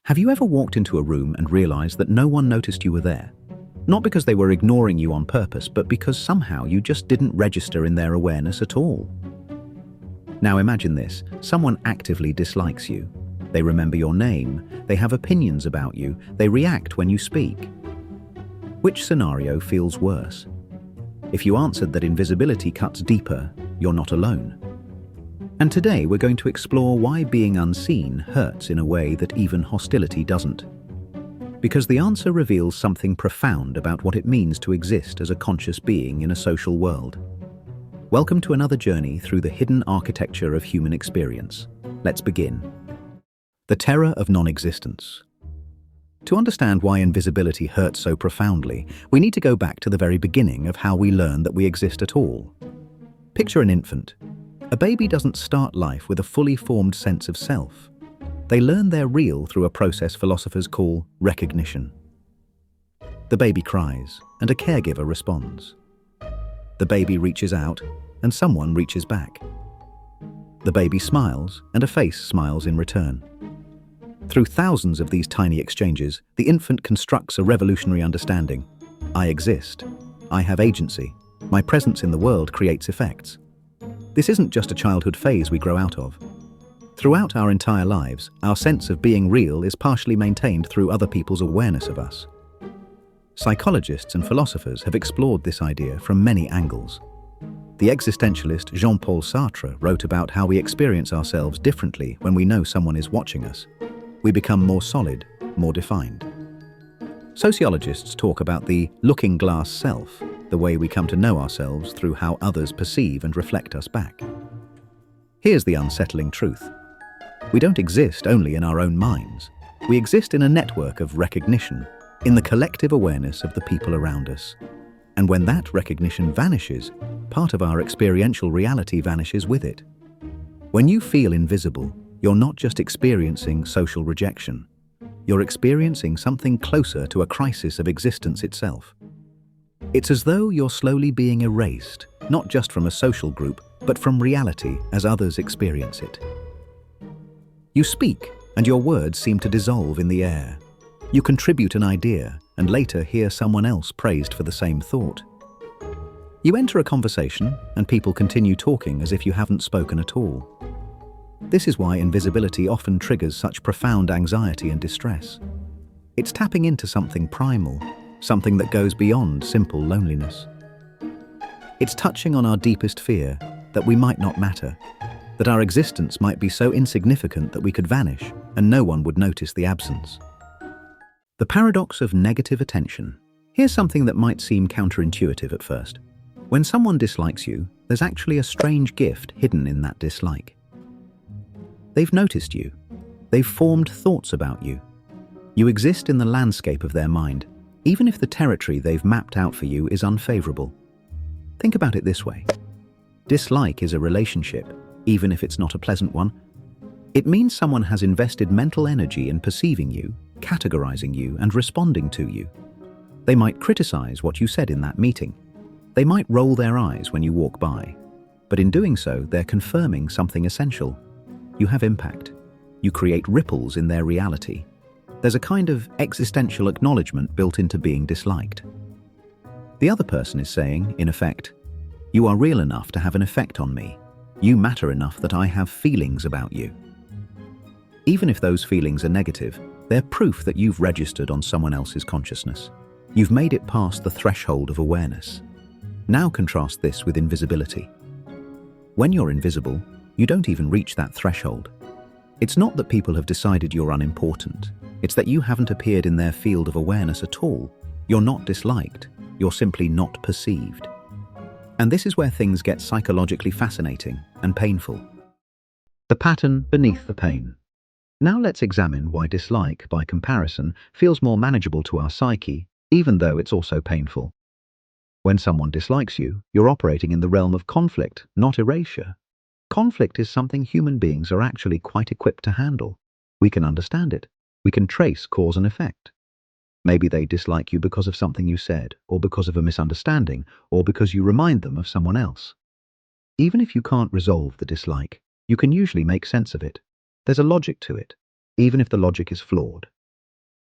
Have you ever walked into a room and realized that no one noticed you were there? Not because they were ignoring you on purpose, but because somehow you just didn't register in their awareness at all. Now imagine this: someone actively dislikes you. They remember your name, they have opinions about you, they react when you speak. Which scenario feels worse? If you answered that invisibility cuts deeper, you're not alone. And today we're going to explore why being unseen hurts in a way that even hostility doesn't. Because the answer reveals something profound about what it means to exist as a conscious being in a social world. Welcome to another journey through the hidden architecture of human experience. Let's begin. The terror of non-existence. To understand why invisibility hurts so profoundly, we need to go back to the very beginning of how we learn that we exist at all. Picture an infant. A baby doesn't start life with a fully formed sense of self. They learn they're real through a process philosophers call recognition. The baby cries, and a caregiver responds. The baby reaches out, and someone reaches back. The baby smiles, and a face smiles in return. Through thousands of these tiny exchanges, the infant constructs a revolutionary understanding. I exist. I have agency. My presence in the world creates effects. This isn't just a childhood phase we grow out of. Throughout our entire lives, our sense of being real is partially maintained through other people's awareness of us. Psychologists and philosophers have explored this idea from many angles. The existentialist Jean-Paul Sartre wrote about how we experience ourselves differently when we know someone is watching us. We become more solid, more defined. Sociologists talk about the looking glass self, the way we come to know ourselves through how others perceive and reflect us back. Here's the unsettling truth. We don't exist only in our own minds. We exist in a network of recognition, in the collective awareness of the people around us. And when that recognition vanishes, part of our experiential reality vanishes with it. When you feel invisible, you're not just experiencing social rejection. You're experiencing something closer to a crisis of existence itself. It's as though you're slowly being erased, not just from a social group, but from reality as others experience it. You speak, and your words seem to dissolve in the air. You contribute an idea, and later hear someone else praised for the same thought. You enter a conversation, and people continue talking as if you haven't spoken at all. This is why invisibility often triggers such profound anxiety and distress. It's tapping into something primal, something that goes beyond simple loneliness. It's touching on our deepest fear, that we might not matter, that our existence might be so insignificant that we could vanish and no one would notice the absence. The paradox of negative attention. Here's something that might seem counterintuitive at first. When someone dislikes you, there's actually a strange gift hidden in that dislike. They've noticed you. They've formed thoughts about you. You exist in the landscape of their mind, even if the territory they've mapped out for you is unfavorable. Think about it this way. Dislike is a relationship, even if it's not a pleasant one. It means someone has invested mental energy in perceiving you, categorizing you, and responding to you. They might criticize what you said in that meeting. They might roll their eyes when you walk by. But in doing so, they're confirming something essential. You have impact. You create ripples in their reality. There's a kind of existential acknowledgement built into being disliked. The other person is saying, in effect, you are real enough to have an effect on me. You matter enough that I have feelings about you. Even if those feelings are negative, they're proof that you've registered on someone else's consciousness. You've made it past the threshold of awareness. Now contrast this with invisibility. When you're invisible, you don't even reach that threshold. It's not that people have decided you're unimportant. It's that you haven't appeared in their field of awareness at all. You're not disliked. You're simply not perceived. And this is where things get psychologically fascinating and painful. The pattern beneath the pain. Now let's examine why dislike, by comparison, feels more manageable to our psyche, even though it's also painful. When someone dislikes you, you're operating in the realm of conflict, not erasure. Conflict is something human beings are actually quite equipped to handle. We can understand it. We can trace cause and effect. Maybe they dislike you because of something you said, or because of a misunderstanding, or because you remind them of someone else. Even if you can't resolve the dislike, you can usually make sense of it. There's a logic to it, even if the logic is flawed.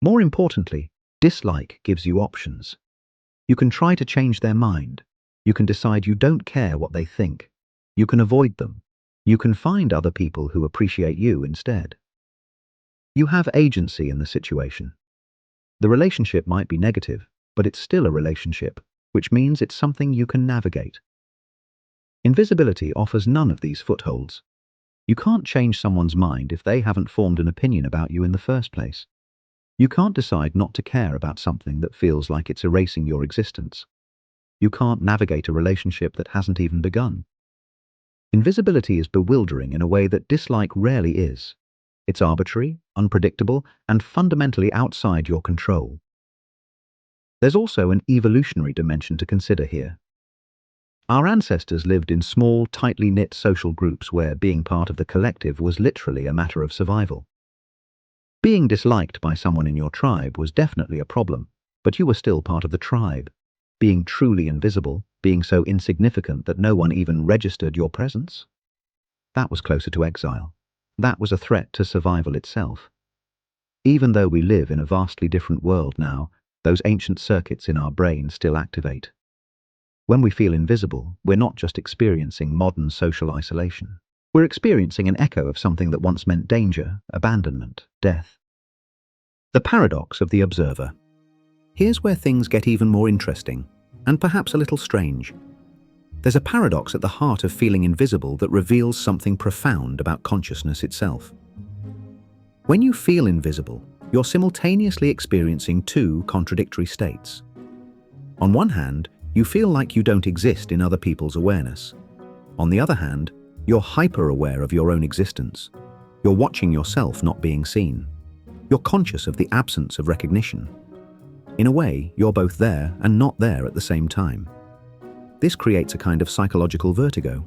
More importantly, dislike gives you options. You can try to change their mind. You can decide you don't care what they think. You can avoid them. You can find other people who appreciate you instead. You have agency in the situation. The relationship might be negative, but it's still a relationship, which means it's something you can navigate. Invisibility offers none of these footholds. You can't change someone's mind if they haven't formed an opinion about you in the first place. You can't decide not to care about something that feels like it's erasing your existence. You can't navigate a relationship that hasn't even begun. Invisibility is bewildering in a way that dislike rarely is. It's arbitrary, unpredictable, and fundamentally outside your control. There's also an evolutionary dimension to consider here. Our ancestors lived in small, tightly knit social groups where being part of the collective was literally a matter of survival. Being disliked by someone in your tribe was definitely a problem, but you were still part of the tribe. Being truly invisible, being so insignificant that no one even registered your presence? That was closer to exile. That was a threat to survival itself. Even though we live in a vastly different world now, those ancient circuits in our brain still activate. When we feel invisible, we're not just experiencing modern social isolation. We're experiencing an echo of something that once meant danger, abandonment, death. The paradox of the observer. Here's where things get even more interesting, and perhaps a little strange. There's a paradox at the heart of feeling invisible that reveals something profound about consciousness itself. When you feel invisible, you're simultaneously experiencing two contradictory states. On one hand, you feel like you don't exist in other people's awareness. On the other hand, you're hyper-aware of your own existence. You're watching yourself not being seen. You're conscious of the absence of recognition. In a way, you're both there and not there at the same time. This creates a kind of psychological vertigo.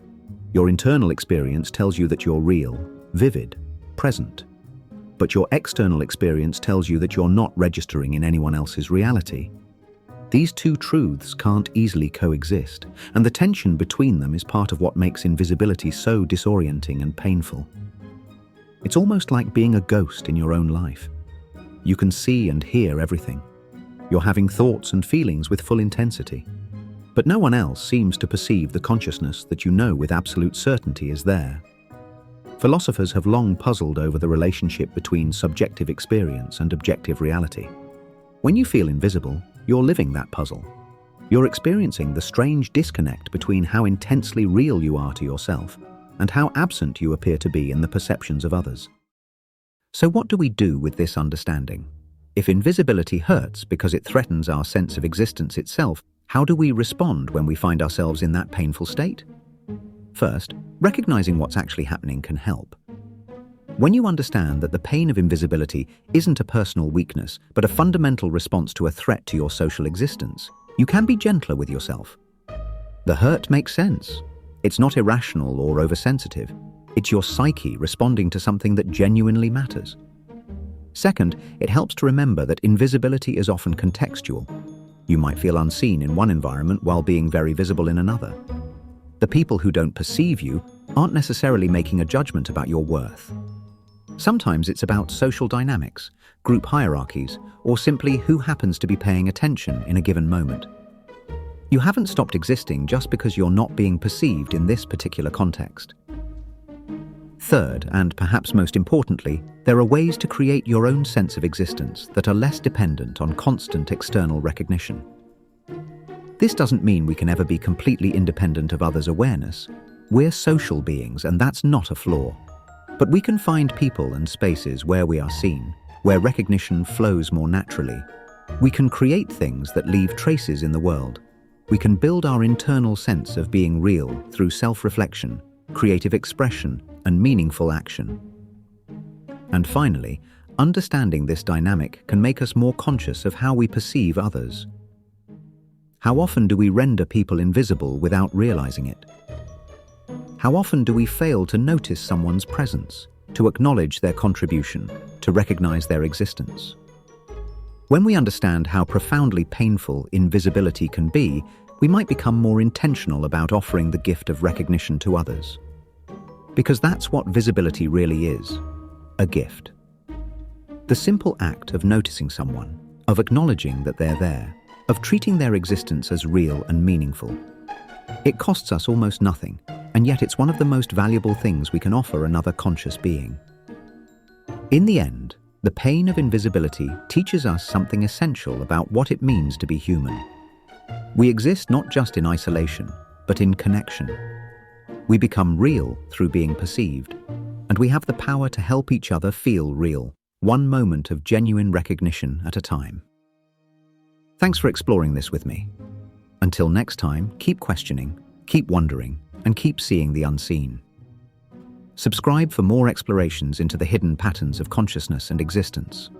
Your internal experience tells you that you're real, vivid, present. But your external experience tells you that you're not registering in anyone else's reality. These two truths can't easily coexist, and the tension between them is part of what makes invisibility so disorienting and painful. It's almost like being a ghost in your own life. You can see and hear everything. You're having thoughts and feelings with full intensity. But no one else seems to perceive the consciousness that you know with absolute certainty is there. Philosophers have long puzzled over the relationship between subjective experience and objective reality. When you feel invisible, you're living that puzzle. You're experiencing the strange disconnect between how intensely real you are to yourself and how absent you appear to be in the perceptions of others. So what do we do with this understanding? If invisibility hurts because it threatens our sense of existence itself, how do we respond when we find ourselves in that painful state? First, recognizing what's actually happening can help. When you understand that the pain of invisibility isn't a personal weakness, but a fundamental response to a threat to your social existence, you can be gentler with yourself. The hurt makes sense. It's not irrational or oversensitive. It's your psyche responding to something that genuinely matters. Second, it helps to remember that invisibility is often contextual. You might feel unseen in one environment while being very visible in another. The people who don't perceive you aren't necessarily making a judgment about your worth. Sometimes it's about social dynamics, group hierarchies, or simply who happens to be paying attention in a given moment. You haven't stopped existing just because you're not being perceived in this particular context. Third, and perhaps most importantly, there are ways to create your own sense of existence that are less dependent on constant external recognition. This doesn't mean we can ever be completely independent of others' awareness. We're social beings, and that's not a flaw. But we can find people and spaces where we are seen, where recognition flows more naturally. We can create things that leave traces in the world. We can build our internal sense of being real through self-reflection, creative expression, and meaningful action. And finally, understanding this dynamic can make us more conscious of how we perceive others. How often do we render people invisible without realizing it? How often do we fail to notice someone's presence, to acknowledge their contribution, to recognize their existence? When we understand how profoundly painful invisibility can be, we might become more intentional about offering the gift of recognition to others. Because that's what visibility really is, a gift. The simple act of noticing someone, of acknowledging that they're there, of treating their existence as real and meaningful. It costs us almost nothing, and yet it's one of the most valuable things we can offer another conscious being. In the end, the pain of invisibility teaches us something essential about what it means to be human. We exist not just in isolation, but in connection. We become real through being perceived, and we have the power to help each other feel real, one moment of genuine recognition at a time. Thanks for exploring this with me. Until next time, keep questioning, keep wondering, and keep seeing the unseen. Subscribe for more explorations into the hidden patterns of consciousness and existence.